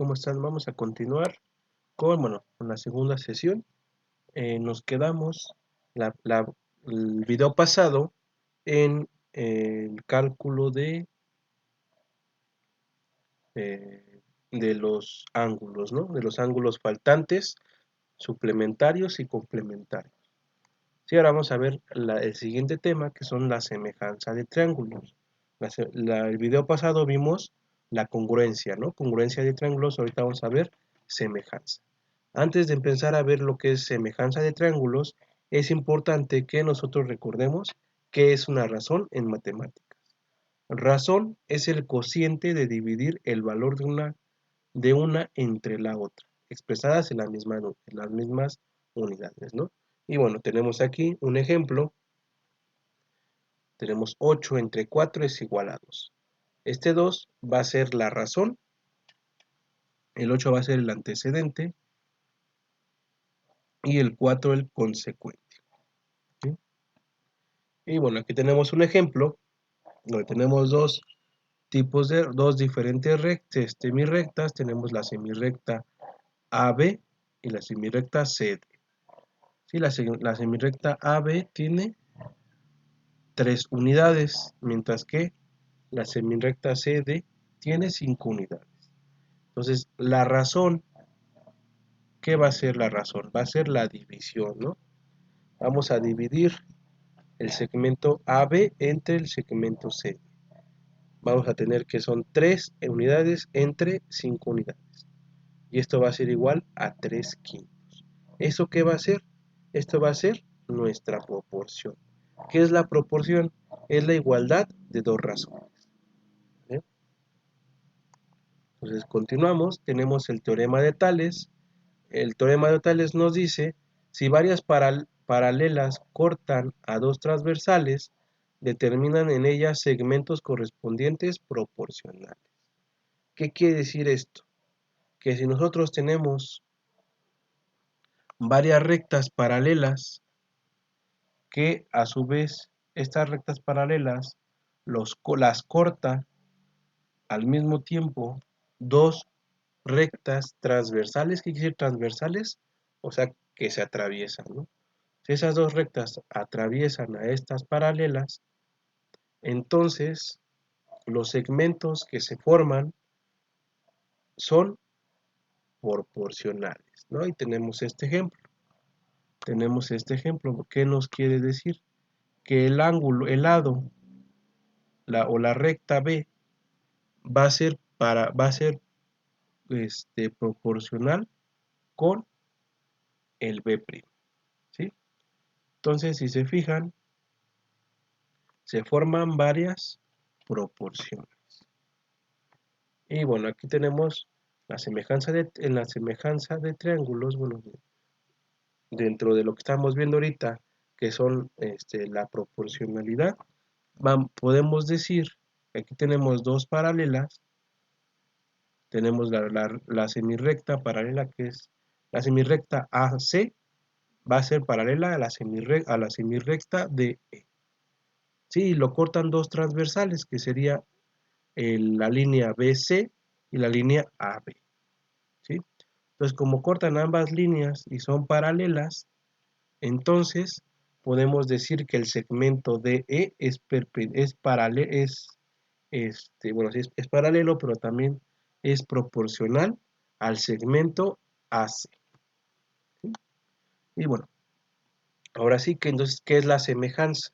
¿Cómo están? Vamos a continuar con la segunda sesión. Nos quedamos el video pasado en el cálculo de los ángulos, ¿no? De los ángulos faltantes, suplementarios y complementarios. Sí, ahora vamos a ver el siguiente tema, que son la semejanza de triángulos. El video pasado vimos la congruencia, ¿no? Congruencia de triángulos, ahorita vamos a ver semejanza. Antes de empezar a ver lo que es semejanza de triángulos, es importante que nosotros recordemos qué es una razón en matemáticas. Razón es el cociente de dividir el valor de una entre la otra, expresadas en las mismas unidades, ¿no? Y bueno, tenemos aquí un ejemplo. Tenemos 8 entre 4 es igual a 2. Este 2 va a ser la razón, el 8 va a ser el antecedente y el 4 el consecuente. ¿Sí? Y bueno, aquí tenemos un ejemplo donde tenemos dos diferentes semirrectas. Tenemos la semirrecta AB y la semirrecta CD. ¿Sí? La semirrecta AB tiene 3 unidades, mientras que la semirrecta CD tiene 5 unidades. Entonces, la razón, ¿qué va a ser la razón? Va a ser la división, ¿no? Vamos a dividir el segmento AB entre el segmento CD. Vamos a tener que son 3 unidades entre 5 unidades. Y esto va a ser igual a 3 quintos. ¿Eso qué va a ser? Esto va a ser nuestra proporción. ¿Qué es la proporción? Es la igualdad de dos razones. ¿Bien? Entonces continuamos, tenemos el teorema de Tales. El teorema de Tales nos dice, si varias paralelas cortan a dos transversales, determinan en ellas segmentos correspondientes proporcionales. ¿Qué quiere decir esto? Que si nosotros tenemos varias rectas paralelas, que a su vez estas rectas paralelas las corta al mismo tiempo dos rectas transversales. ¿Qué quiere decir transversales? O sea, que se atraviesan, ¿no? Si esas dos rectas atraviesan a estas paralelas, entonces los segmentos que se forman son proporcionales, ¿no? Y tenemos este ejemplo. ¿Qué nos quiere decir? Que el ángulo, el lado, o la recta B va a ser proporcional con el B', ¿sí? Entonces, si se fijan, se forman varias proporciones. Y bueno, aquí tenemos en la semejanza de triángulos, bueno, dentro de lo que estamos viendo ahorita, que son la proporcionalidad, podemos decir que aquí tenemos dos paralelas. Tenemos la semirrecta paralela, que es la semirrecta AC, va a ser paralela a la semirrecta DE. Sí, lo cortan dos transversales, que sería la línea BC y la línea AB. ¿Sí? Entonces, como cortan ambas líneas y son paralelas, entonces podemos decir que el segmento DE es paralelo, pero también es proporcional al segmento AC. ¿Sí? Y bueno, ahora sí que entonces, ¿qué es la semejanza?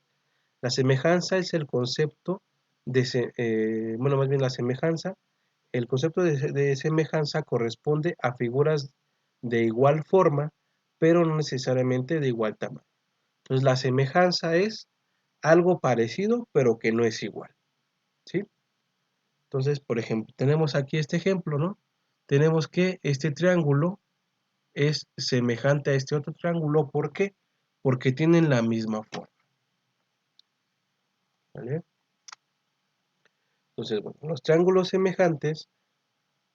La semejanza es el concepto más bien la semejanza. El concepto de semejanza corresponde a figuras de igual forma, pero no necesariamente de igual tamaño. Entonces, la semejanza es algo parecido, pero que no es igual. ¿Sí? Entonces, por ejemplo, tenemos aquí este ejemplo, ¿no? Tenemos que este triángulo es semejante a este otro triángulo. ¿Por qué? Porque tienen la misma forma. ¿Vale? Entonces, bueno, los triángulos semejantes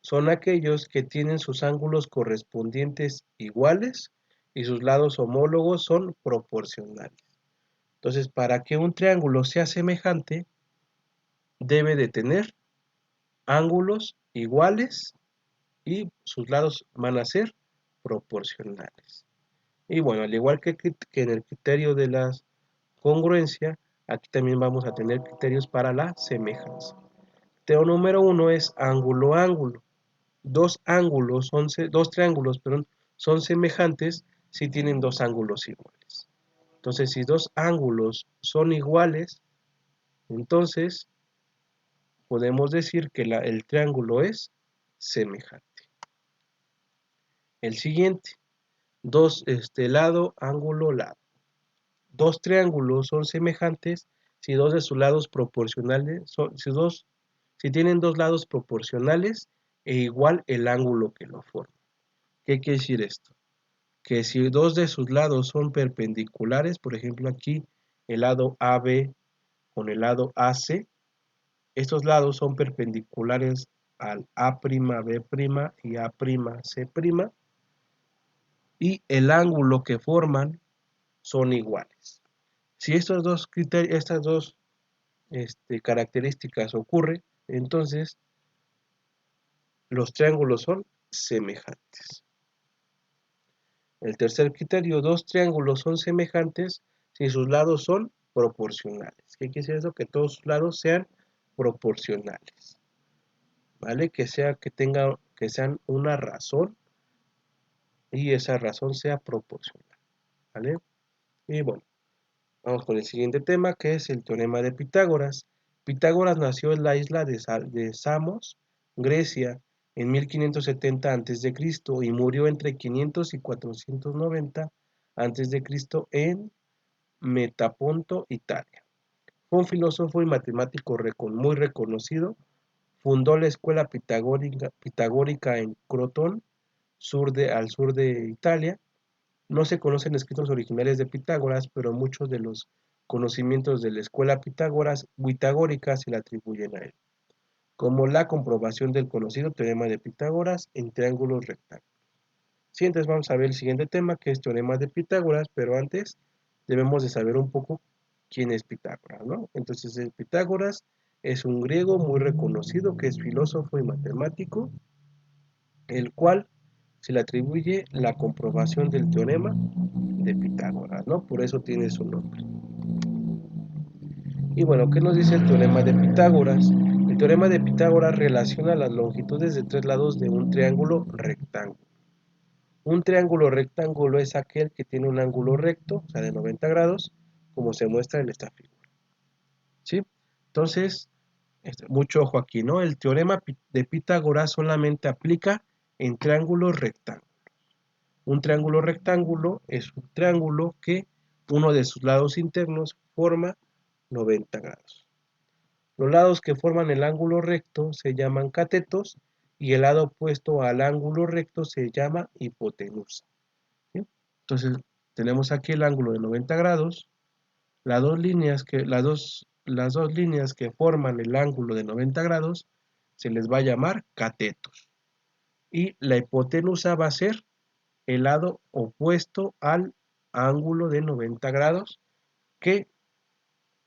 son aquellos que tienen sus ángulos correspondientes iguales y sus lados homólogos son proporcionales. Entonces, para que un triángulo sea semejante, debe de tener ángulos iguales y sus lados van a ser proporcionales. Y bueno, al igual que en el criterio de la congruencia, aquí también vamos a tener criterios para la semejanza. Criterio número 1 es ángulo-ángulo. Dos triángulos, perdón, son semejantes si tienen dos ángulos iguales. Entonces, si dos ángulos son iguales, entonces podemos decir que el triángulo es semejante. El siguiente, lado, ángulo, lado. Dos triángulos son semejantes si dos de sus lados proporcionales, si tienen dos lados proporcionales e igual el ángulo que lo forma. ¿Qué quiere decir esto? Que si dos de sus lados son perpendiculares, por ejemplo aquí el lado AB con el lado AC, estos lados son perpendiculares al A', B' y A'C', y el ángulo que forman son iguales. Si estos dos criterios, estas dos características ocurren, entonces los triángulos son semejantes. El tercer criterio, dos triángulos son semejantes si sus lados son proporcionales. ¿Qué quiere decir eso? Que todos sus lados sean proporcionales. ¿Vale? Que sean una razón y esa razón sea proporcional. ¿Vale? Y bueno, vamos con el siguiente tema, que es el teorema de Pitágoras. Pitágoras nació en la isla de Samos, Grecia, en 1570 a.C. y murió entre 500 y 490 a.C. en Metaponto, Italia. Fue un filósofo y matemático muy reconocido. Fundó la escuela pitagórica en Crotón, al sur de Italia. No se conocen escritos originales de Pitágoras, pero muchos de los conocimientos de la escuela pitagórica se le atribuyen a él, como la comprobación del conocido teorema de Pitágoras en triángulos rectángulos. Sí, entonces vamos a ver el siguiente tema, que es teorema de Pitágoras, pero antes debemos de saber un poco quién es Pitágoras, ¿no? Entonces, Pitágoras es un griego muy reconocido que es filósofo y matemático, el cual se le atribuye la comprobación del teorema de Pitágoras, ¿no? Por eso tiene su nombre. Y bueno, ¿qué nos dice el teorema de Pitágoras? El teorema de Pitágoras relaciona las longitudes de tres lados de un triángulo rectángulo. Un triángulo rectángulo es aquel que tiene un ángulo recto, o sea, de 90 grados, como se muestra en esta figura. ¿Sí? Entonces, mucho ojo aquí, ¿no? El teorema de Pitágoras solamente aplica en triángulos rectángulos. Un triángulo rectángulo es un triángulo que uno de sus lados internos forma 90 grados. Los lados que forman el ángulo recto se llaman catetos y el lado opuesto al ángulo recto se llama hipotenusa. ¿Sí? Entonces, tenemos aquí el ángulo de 90 grados, las dos líneas que forman el ángulo de 90 grados se les va a llamar catetos. Y la hipotenusa va a ser el lado opuesto al ángulo de 90 grados, que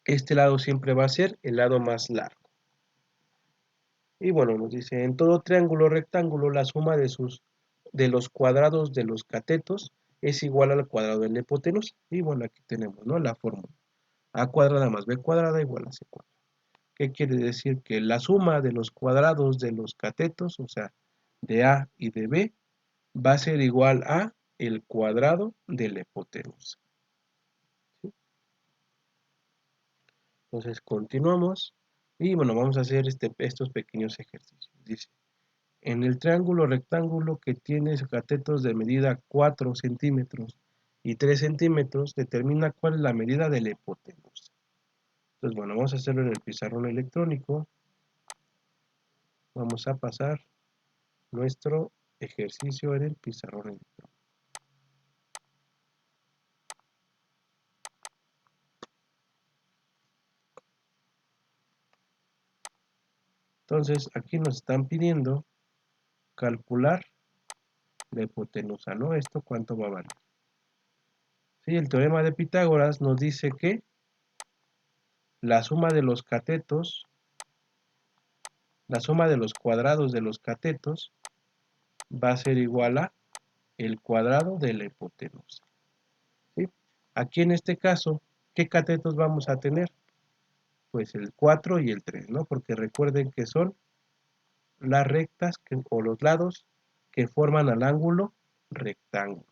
este lado siempre va a ser el lado más largo. Y bueno, nos dice, en todo triángulo rectángulo la suma de los cuadrados de los catetos es igual al cuadrado de la hipotenusa. Y bueno, aquí tenemos, ¿no?, la fórmula. A cuadrada más b cuadrada igual a c cuadrada. ¿Qué quiere decir? Que la suma de los cuadrados de los catetos, o sea, de A y de B, va a ser igual a el cuadrado de la hipotenusa. ¿Sí? Entonces continuamos y bueno, vamos a hacer estos pequeños ejercicios. Dice, en el triángulo rectángulo que tiene catetos de medida 4 centímetros y 3 centímetros, determina cuál es la medida de la hipotenusa. Entonces, bueno, vamos a hacerlo en el pizarrón electrónico. Vamos a pasar nuestro ejercicio en el pizarrón electrónico. Entonces, aquí nos están pidiendo calcular la hipotenusa, ¿no? ¿Esto cuánto va a valer? Sí, el teorema de Pitágoras nos dice que la suma de los catetos, la suma de los cuadrados de los catetos va a ser igual a el cuadrado de la hipotenusa. ¿Sí? Aquí en este caso, ¿qué catetos vamos a tener? Pues el 4 y el 3, ¿no? Porque recuerden que son las rectas o los lados que forman al ángulo rectángulo.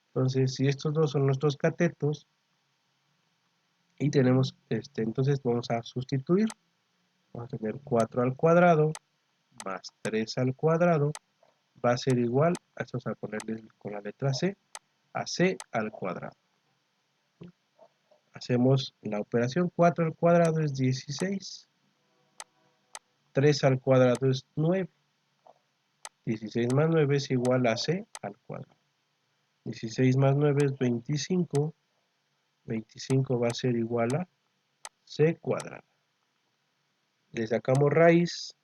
Entonces, si estos dos son nuestros catetos y tenemos, entonces vamos a sustituir. Vamos a tener 4 al cuadrado más 3 al cuadrado va a ser igual, a esto vamos a ponerle con la letra C, a C al cuadrado. Hacemos la operación, 4 al cuadrado es 16, 3 al cuadrado es 9, 16 más 9 es igual a C al cuadrado. 16 más 9 es 25, 25 va a ser igual a C cuadrada. Le sacamos raíz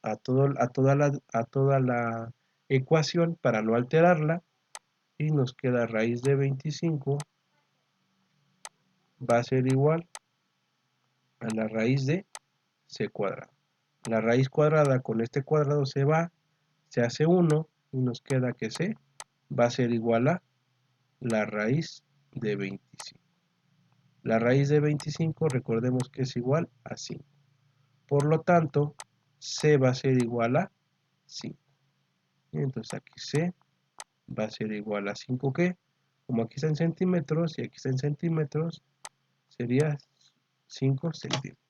a toda la ecuación para no alterarla y nos queda raíz de 25 va a ser igual a la raíz de C cuadrado. La raíz cuadrada con este cuadrado se va, se hace 1 y nos queda que C va a ser igual a la raíz de 25. La raíz de 25 recordemos que es igual a 5. Por lo tanto, C va a ser igual a 5. Y entonces aquí C va a ser igual a 5, ¿qué? Como aquí está en centímetros y aquí está en centímetros, sería 5 centímetros.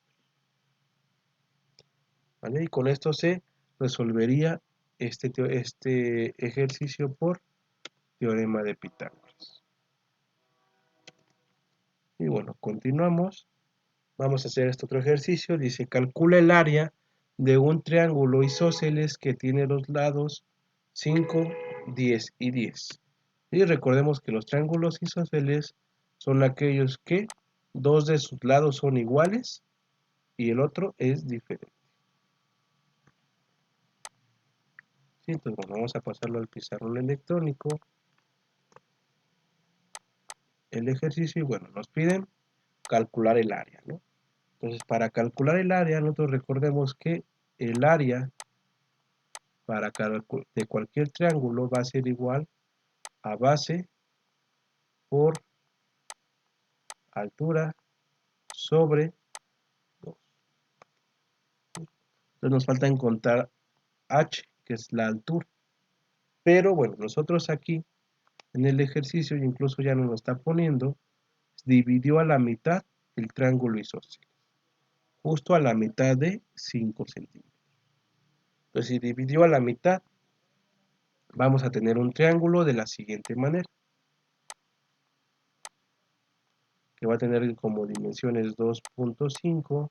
¿Vale? Y con esto se resolvería este ejercicio por teorema de Pitágoras. Y bueno, continuamos. Vamos a hacer este otro ejercicio. Dice, calcula el área de un triángulo isósceles que tiene los lados 5, 10 y 10. Y recordemos que los triángulos isósceles son aquellos que dos de sus lados son iguales y el otro es diferente. ¿Sí? Entonces, bueno, vamos a pasarlo al pizarrón electrónico. El ejercicio y bueno, nos piden calcular el área, ¿no? Entonces, para calcular el área, nosotros recordemos que el área de cualquier triángulo va a ser igual a base por altura sobre 2. Entonces nos falta encontrar h, que es la altura. Pero bueno, nosotros aquí en el ejercicio, incluso ya nos lo está poniendo, dividió a la mitad el triángulo isósceles, justo a la mitad de 5 centímetros. Entonces, si dividió a la mitad, vamos a tener un triángulo de la siguiente manera, que va a tener como dimensiones 2.5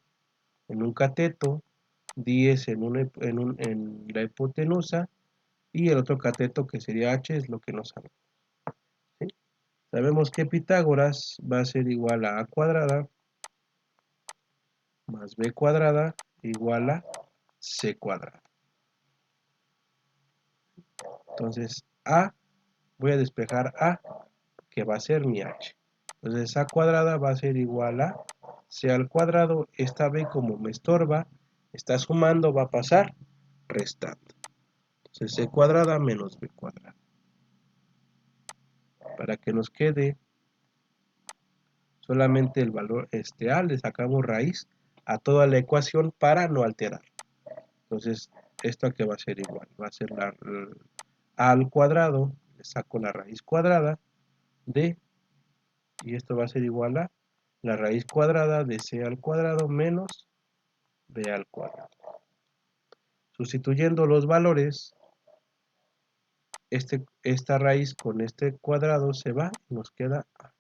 en un cateto, 10 en la hipotenusa, y el otro cateto que sería h es lo que no sabemos. ¿Sí? Sabemos que Pitágoras va a ser igual a cuadrada más b cuadrada igual a c cuadrada. Entonces voy a despejar a, que va a ser mi h. Entonces a cuadrada va a ser igual a c al cuadrado. Esta b como me estorba, está sumando, va a pasar restando. Entonces c cuadrada menos b cuadrada. Para que nos quede solamente el valor a, le sacamos raíz a toda la ecuación para no alterar. Entonces, esto que va a ser igual, va a ser a al cuadrado, le saco la raíz cuadrada de, y esto va a ser igual a la raíz cuadrada de c al cuadrado menos b al cuadrado. Sustituyendo los valores, esta raíz con este cuadrado se va y nos queda a.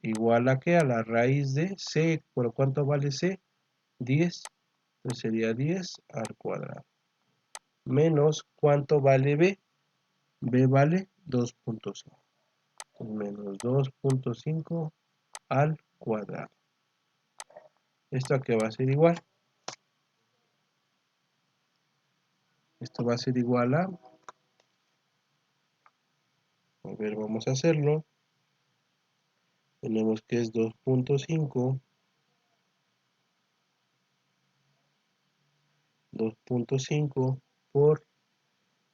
Igual a que a la raíz de c, ¿por cuánto vale c? 10, entonces sería 10 al cuadrado. Menos, ¿cuánto vale b? B vale 2.5. Menos 2.5 al cuadrado. ¿Esto a qué va a ser igual? Esto va a ser igual a ver, vamos a hacerlo. Tenemos que es 2.5 por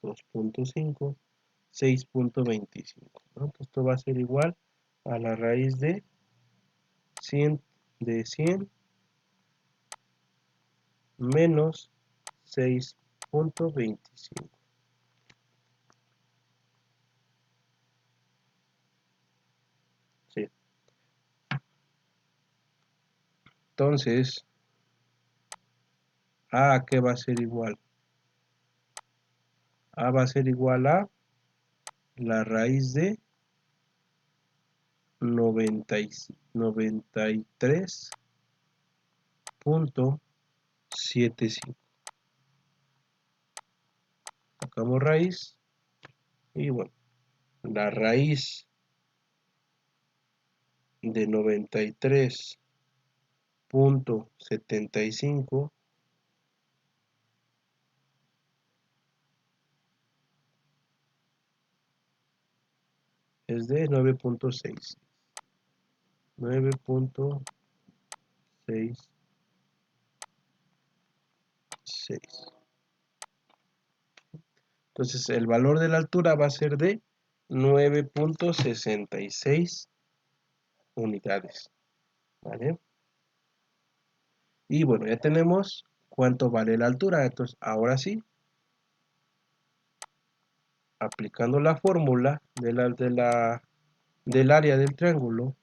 2.5, 6.25, ¿no? Entonces esto va a ser igual a la raíz de 100 menos 6.25. ¿Sí? Entonces, ¿a qué va a ser igual? A va a ser igual a la raíz de 93.75. Sacamos raíz y bueno, la raíz de 93.75 es de 9.6. 9.66. Entonces el valor de la altura va a ser de 9.66 unidades. ¿Vale? Y bueno, ya tenemos cuánto vale la altura. Entonces ahora sí, aplicando la fórmula del área del triángulo,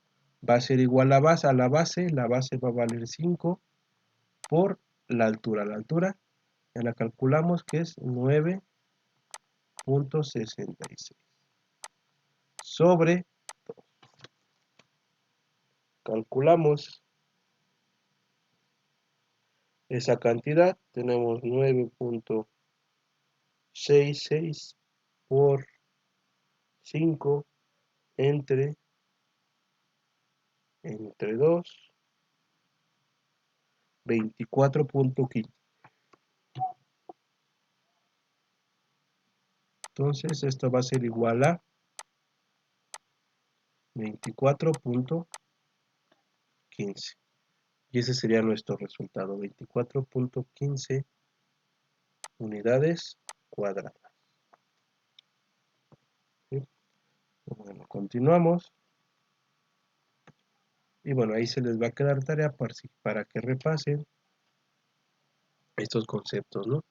va a ser igual a la base va a valer 5 por la altura. La altura ya la calculamos que es 9.66 sobre, calculamos esa cantidad, tenemos 9.66 por 5 entre 2, 24.15. Entonces esto va a ser igual a 24.15. Y ese sería nuestro resultado, 24.15 unidades cuadradas. ¿Sí? Bueno, continuamos. Y bueno, ahí se les va a quedar tarea para que repasen estos conceptos, ¿no?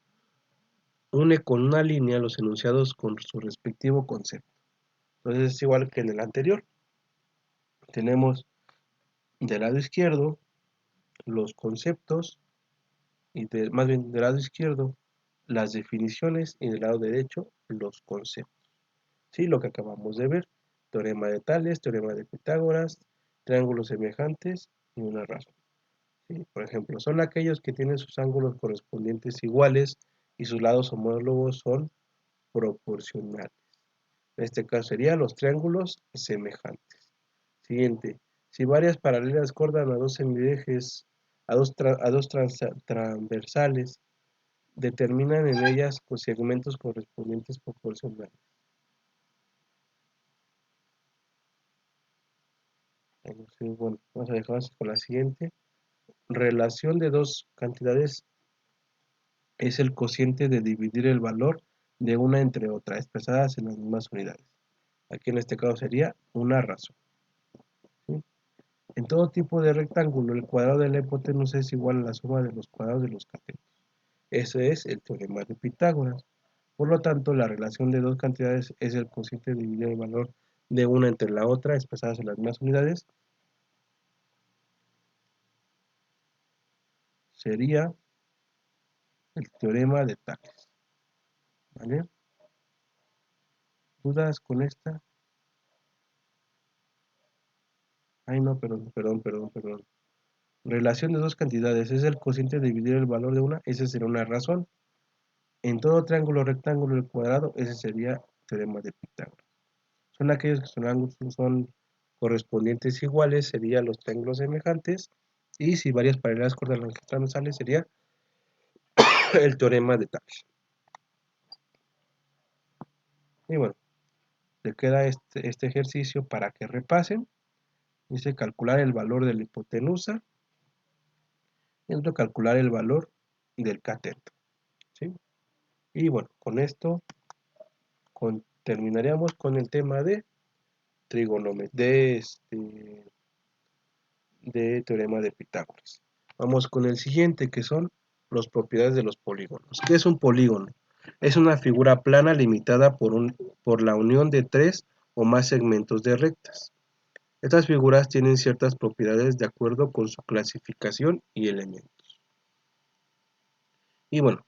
Une con una línea los enunciados con su respectivo concepto. Entonces es igual que en el anterior. Tenemos del lado izquierdo los conceptos y más bien del lado izquierdo las definiciones y del lado derecho los conceptos. Sí, lo que acabamos de ver. Teorema de Tales, teorema de Pitágoras, triángulos semejantes y una razón. ¿Sí? Por ejemplo, son aquellos que tienen sus ángulos correspondientes iguales y sus lados homólogos son proporcionales. En este caso serían los triángulos semejantes. Siguiente. Si varias paralelas cortan a dos semiejes, a dos transversales, determinan en ellas los segmentos correspondientes proporcionales. Bueno, vamos a dejar con la siguiente. Relación de dos cantidades es el cociente de dividir el valor de una entre otra, expresadas en las mismas unidades. Aquí en este caso sería una razón. ¿Sí? En todo tipo de rectángulo, el cuadrado de la hipotenusa es igual a la suma de los cuadrados de los catetos. Ese es el teorema de Pitágoras. Por lo tanto, la relación de dos cantidades es el cociente de dividir el valor de una entre la otra, expresadas en las mismas unidades. Sería el teorema de Tales. ¿Vale? ¿Dudas con esta? Ay, no, perdón. Relación de dos cantidades es el cociente de dividir el valor de una, esa sería una razón. En todo triángulo, rectángulo y cuadrado, ese sería teorema de Pitágoras. Son aquellos que son correspondientes iguales, serían los triángulos semejantes, y si varias paralelas cortan los transversales, sería el teorema de Tales. Y bueno, le queda este ejercicio para que repasen. Dice calcular el valor de la hipotenusa y otro calcular el valor del cateto. ¿Sí? Y bueno, con esto terminaríamos con el tema de trigonometría, de teorema de Pitágoras. Vamos con el siguiente, que son las propiedades de los polígonos. ¿Qué es un polígono? Es una figura plana limitada por la unión de tres o más segmentos de rectas. Estas figuras tienen ciertas propiedades de acuerdo con su clasificación y elementos. Y bueno,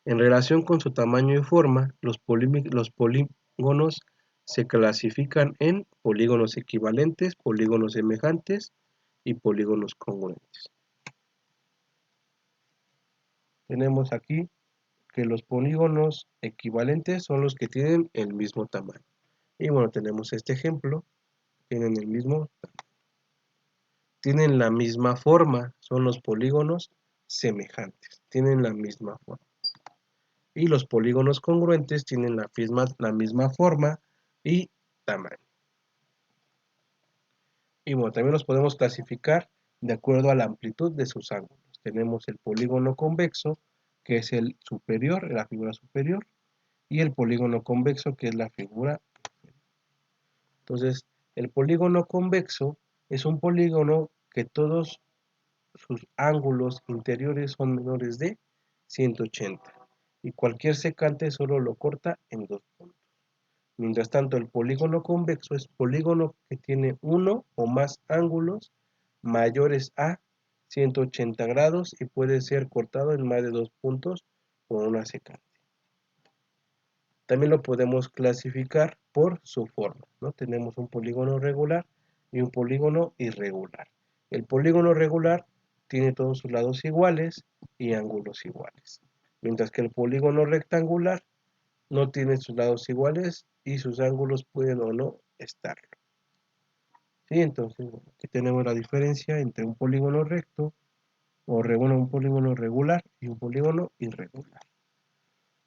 en relación con su tamaño y forma, los polígonos se clasifican en polígonos equivalentes, polígonos semejantes y polígonos congruentes. Tenemos aquí que los polígonos equivalentes son los que tienen el mismo tamaño. Y bueno, tenemos este ejemplo, tienen el mismo tamaño. Tienen la misma forma, son los polígonos semejantes, tienen la misma forma. Y los polígonos congruentes tienen la misma forma y tamaño. Y bueno, también los podemos clasificar de acuerdo a la amplitud de sus ángulos. Tenemos el polígono convexo, que es el superior, la figura superior, y el polígono convexo, que es la figura inferior. Entonces, el polígono convexo es un polígono que todos sus ángulos interiores son menores de 180 y cualquier secante solo lo corta en 2 puntos. Mientras tanto, el polígono convexo es polígono que tiene uno o más ángulos mayores a 180 grados y puede ser cortado en más de 2 puntos por una secante. También lo podemos clasificar por su forma, ¿no? Tenemos un polígono regular y un polígono irregular. El polígono regular tiene todos sus lados iguales y ángulos iguales, mientras que el polígono rectangular no tiene sus lados iguales y sus ángulos pueden o no estar. ¿Sí? Entonces, bueno, aquí tenemos la diferencia entre un polígono recto o un polígono regular y un polígono irregular.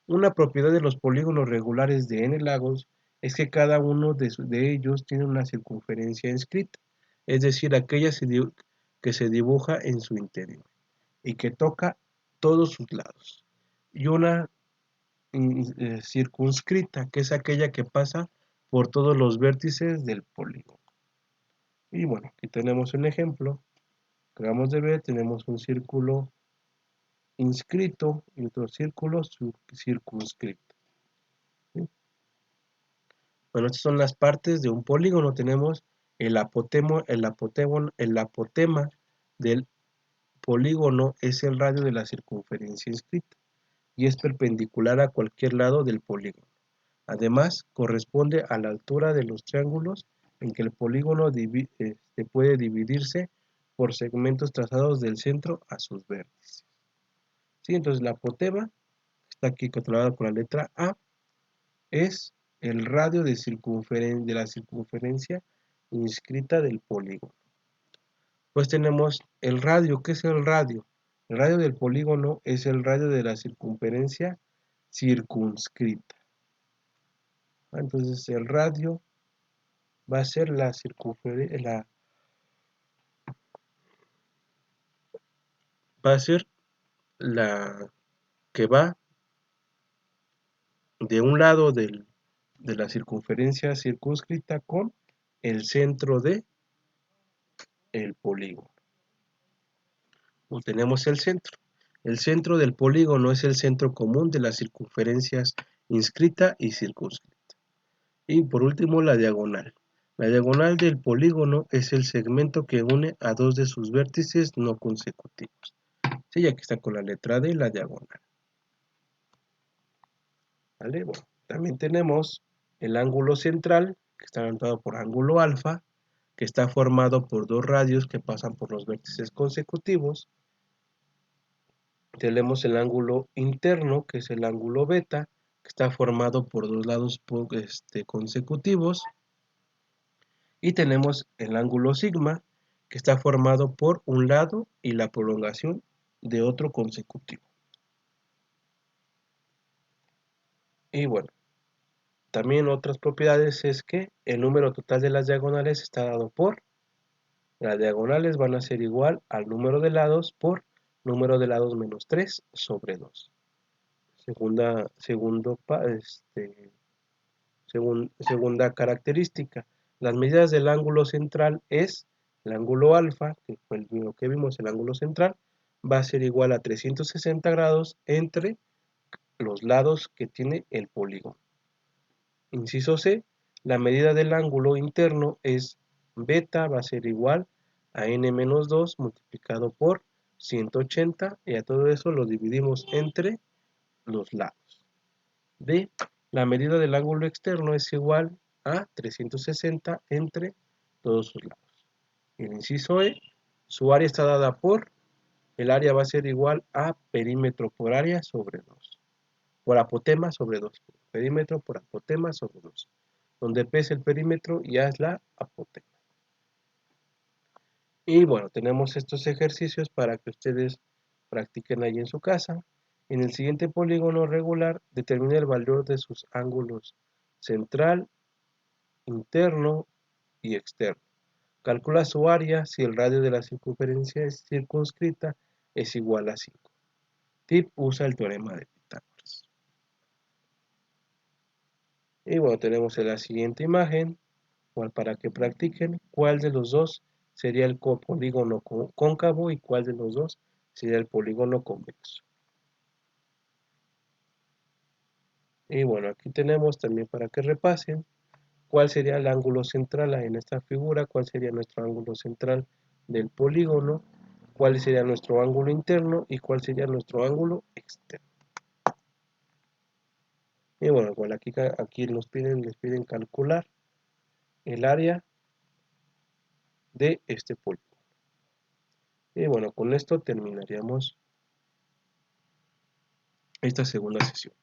Una propiedad de los polígonos regulares de n-lagos es que cada uno de ellos tiene una circunferencia inscrita, es decir, aquella que se dibuja en su interior y que toca todos sus lados, y una circunscrita, que es aquella que pasa por todos los vértices del polígono. Y bueno, aquí tenemos un ejemplo. Acabamos de ver, tenemos un círculo inscrito y otro círculo circunscrito. ¿Sí? Bueno, estas son las partes de un polígono. Tenemos el apotema del polígono es el radio de la circunferencia inscrita y es perpendicular a cualquier lado del polígono. Además, corresponde a la altura de los triángulos en que el polígono puede dividirse por segmentos trazados del centro a sus vértices. ¿Sí? Entonces, la apotema, está aquí controlada con la letra A, es el radio de la circunferencia inscrita del polígono. Pues tenemos el radio. ¿Qué es el radio? El radio del polígono es el radio de la circunferencia circunscrita. Entonces el radio va a ser la circunferencia, va a ser la que va de un lado de la circunferencia circunscrita con el centro de el polígono. Pues tenemos el centro. El centro del polígono es el centro común de las circunferencias inscrita y circunscrita. Y por último, la diagonal. La diagonal del polígono es el segmento que une a dos de sus vértices no consecutivos. Sí, aquí está con la letra D, la diagonal. ¿Vale? Bueno, también tenemos el ángulo central, que está denominado por ángulo alfa, que está formado por dos radios que pasan por los vértices consecutivos. Tenemos el ángulo interno, que es el ángulo beta, que está formado por dos lados consecutivos. Y tenemos el ángulo sigma, que está formado por un lado y la prolongación de otro consecutivo. Y bueno, también otras propiedades es que el número total de las diagonales está dado por, las diagonales van a ser igual al número de lados por número de lados menos 3 sobre 2. Segunda característica, las medidas del ángulo central es el ángulo alfa, que fue lo que vimos, el ángulo central, va a ser igual a 360 grados entre los lados que tiene el polígono. Inciso C, la medida del ángulo interno es beta, va a ser igual a n-2 multiplicado por 180, y a todo eso lo dividimos entre los lados. D, la medida del ángulo externo es igual a 360 entre todos sus lados. El inciso E, su área está dada por, el área va a ser igual a perímetro por área sobre 2. Por apotema sobre 2. Perímetro por apotema sobre 2. Donde P es el perímetro y A es la apotema. Y bueno, tenemos estos ejercicios para que ustedes practiquen ahí en su casa. En el siguiente polígono regular, determine el valor de sus ángulos central, interno y externo. Calcula su área si el radio de la circunferencia circunscrita es igual a 5. Tip, usa el teorema de Pitágoras. Y bueno, tenemos en la siguiente imagen, para que practiquen cuál de los dos sería el polígono cóncavo y cuál de los dos sería el polígono convexo. Y bueno, aquí tenemos también para que repasen cuál sería el ángulo central en esta figura, cuál sería nuestro ángulo central del polígono, cuál sería nuestro ángulo interno y cuál sería nuestro ángulo externo. Y bueno, aquí les piden calcular el área de este polígono. Y bueno, con esto terminaríamos esta segunda sesión.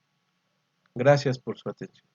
Gracias por su atención.